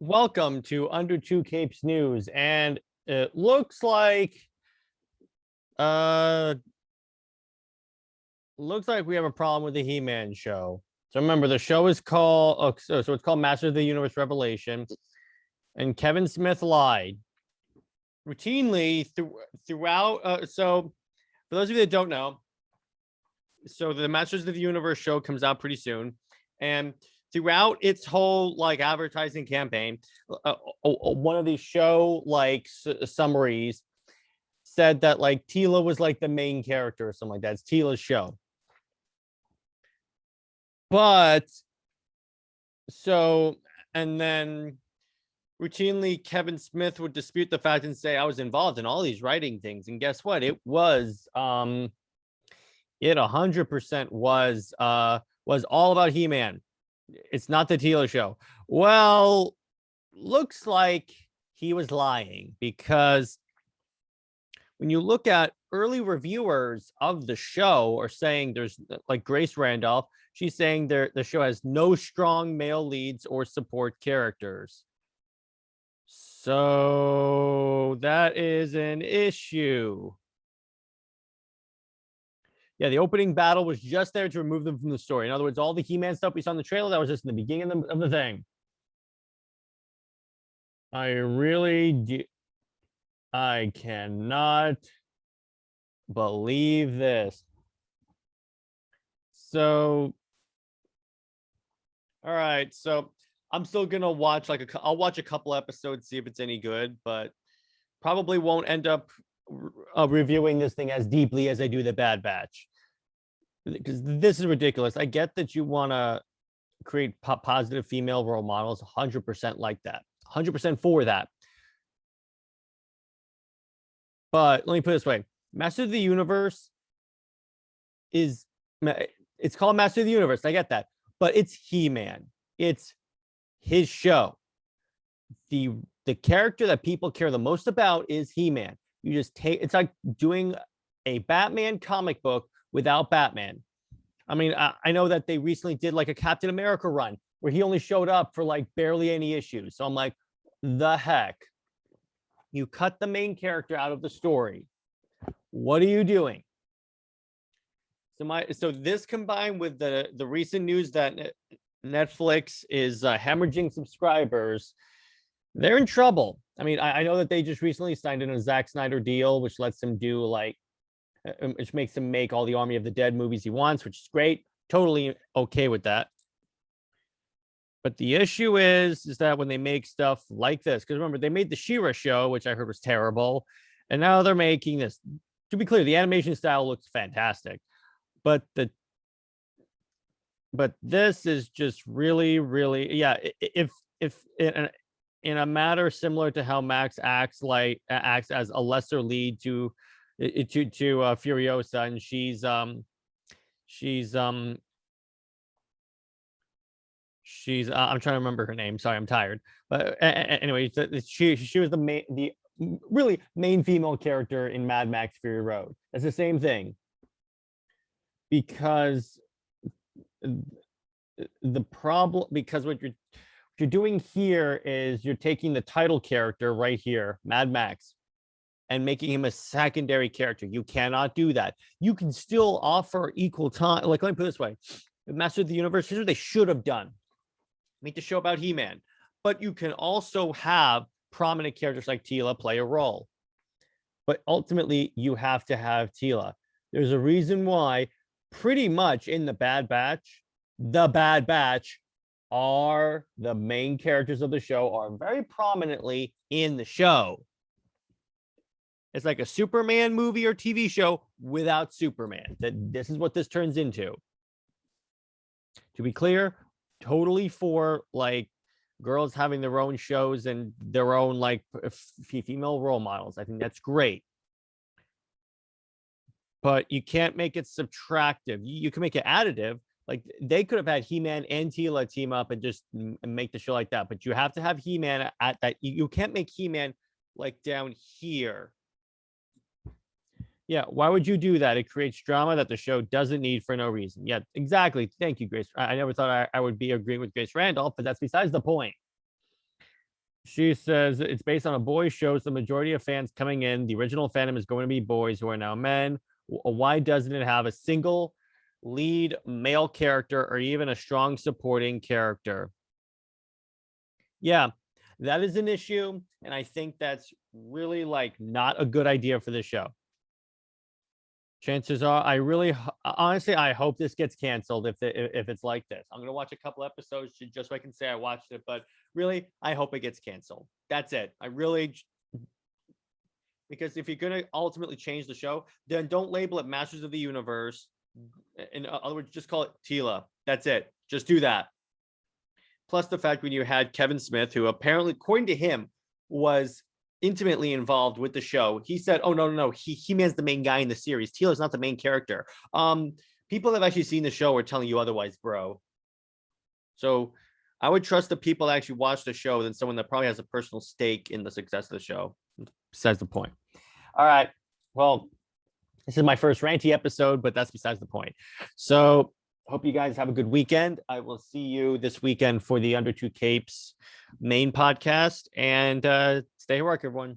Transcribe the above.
Welcome to Under Two Capes News, and it looks like uh we have a problem with the He-Man show. So remember, the show is called so it's called Masters of the Universe Revelation, and Kevin Smith lied routinely throughout. So for those of you that don't know, so the Masters of the Universe show comes out pretty soon, and throughout its whole like advertising campaign, one of these show like summaries said that like Tila was like the main character or something like that. It's Tila's show. But so, and then routinely Kevin Smith would dispute the fact and say, I was involved in all these writing things. And guess what? It 100% was all about He-Man. It's not the Tila show. Well, looks like he was lying, because when you look at early reviewers of the show are saying, there's like Grace Randolph, she's saying the show has no strong male leads or support characters. So that is an issue. Yeah, the opening battle was just there to remove them from the story. In other words, all the He-Man stuff we saw in the trailer, that was just in the beginning of the thing. I cannot believe this. So, all right. So I'm still gonna watch I'll watch a couple episodes, see if it's any good, but probably won't end up reviewing this thing as deeply as I do the Bad Batch, because this is ridiculous. I get that you want to create positive female role models, 100% like that, 100% for that. But let me put it this way: Master of the Universe it's called Master of the Universe. I get that, but it's He-Man. It's his show. The character that people care the most about is He-Man. You just take, it's like doing a Batman comic book without Batman. I mean, I know that they recently did like a Captain America run where he only showed up for like barely any issues. So I'm like, the heck? You cut the main character out of the story. What are you doing? So this combined with the recent news that Netflix is hemorrhaging subscribers, they're in trouble. I mean, I know that they just recently signed in a Zack Snyder deal, which lets him do like, which makes him make all the Army of the Dead movies he wants, which is great. Totally okay with that. But the issue is that when they make stuff like this, because remember, they made the She-Ra show, which I heard was terrible, and now they're making this. To be clear, the animation style looks fantastic, but this is just really, really, yeah. If in a matter similar to how Max acts as a lesser lead to Furiosa, and she's I'm trying to remember her name. Sorry, I'm tired. But anyway, she was the really main female character in Mad Max Fury Road. That's the same thing, because what you're doing here is you're taking the title character right here, Mad Max, and making him a secondary character. You cannot do that. You can still offer equal time. Like, let me put it this way: with Master of the Universe, here's what they should have done: make the show about He-Man, but you can also have prominent characters like Tila play a role. But ultimately, you have to have Tila. There's a reason why pretty much in the Bad Batch are the main characters of the show are very prominently in the show. It's like a Superman movie or TV show without Superman. This is what this turns into. To be clear, totally for like girls having their own shows and their own like female role models. I think that's great. But you can't make it subtractive. You can make it additive. Like, they could have had He-Man and Tila team up and just make the show like that. But you have to have He-Man at that. You can't make He-Man like down here. Yeah, why would you do that? It creates drama that the show doesn't need for no reason. Yeah, exactly. Thank you, Grace. I never thought I would be agreeing with Grace Randolph, but that's besides the point. She says it's based on a boys' show, so the majority of fans coming in, the original fandom is going to be boys who are now men. Why doesn't it have a single lead male character or even a strong supporting character? Yeah, that is an issue, and I think that's really like not a good idea for the show. Chances are, honestly, I hope this gets canceled if it's like this. I'm gonna watch a couple episodes just so I can say I watched it, but really, I hope it gets canceled. That's it. I really, because if you're gonna ultimately change the show, then don't label it Masters of the Universe. In other words, just call it Tila. That's it. Just do that. Plus the fact when you had Kevin Smith, who apparently, according to him, was intimately involved with the show. He said, "Oh no, He-Man's the main guy in the series. Teela's not the main character." People that have actually seen the show are telling you otherwise, bro. So I would trust the people that actually watch the show than someone that probably has a personal stake in the success of the show. Besides the point. All right. Well, this is my first ranty episode, but that's besides the point. So hope you guys have a good weekend. I will see you this weekend for the Under Two Capes main podcast, and stay at work, everyone.